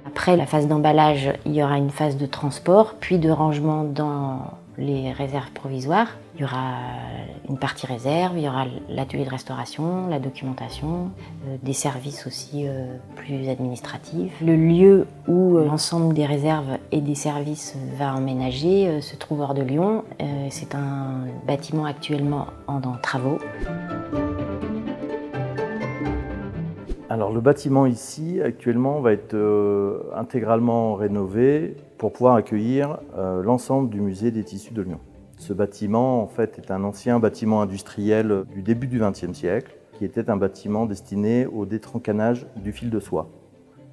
Après la phase d'emballage, il y aura une phase de transport, puis de rangement dans les réserves provisoires. Il y aura une partie réserve, il y aura l'atelier de restauration, la documentation, des services aussi plus administratifs. Le lieu où l'ensemble des réserves et des services va emménager se trouve hors de Lyon. C'est un bâtiment actuellement en travaux. Alors le bâtiment ici, actuellement, va être intégralement rénové pour pouvoir accueillir l'ensemble du musée des tissus de Lyon. Ce bâtiment, en fait, est un ancien bâtiment industriel du début du XXe siècle, qui était un bâtiment destiné au détranquannage du fil de soie.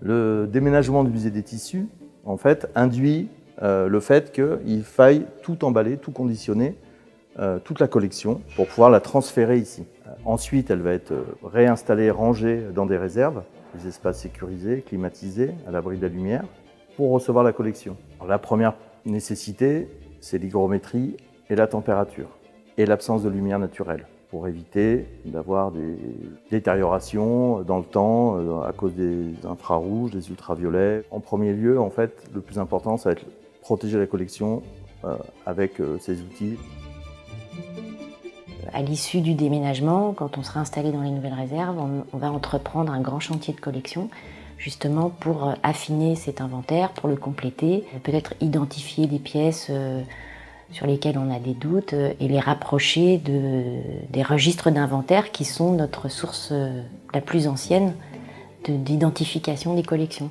Le déménagement du musée des tissus, en fait, induit le fait qu'il faille tout emballer, tout conditionner, toute la collection pour pouvoir la transférer ici. Ensuite, elle va être réinstallée, rangée dans des réserves, des espaces sécurisés, climatisés, à l'abri de la lumière, pour recevoir la collection. Alors, la première nécessité, c'est l'hygrométrie et la température, et l'absence de lumière naturelle, pour éviter d'avoir des détériorations dans le temps à cause des infrarouges, des ultraviolets. En premier lieu, en fait, le plus important, ça va être protéger la collection avec ces outils. À l'issue du déménagement, quand on sera installé dans les nouvelles réserves, on va entreprendre un grand chantier de collection, justement pour affiner cet inventaire, pour le compléter, peut-être identifier des pièces sur lesquelles on a des doutes et les rapprocher des registres d'inventaire qui sont notre source la plus ancienne d'identification des collections.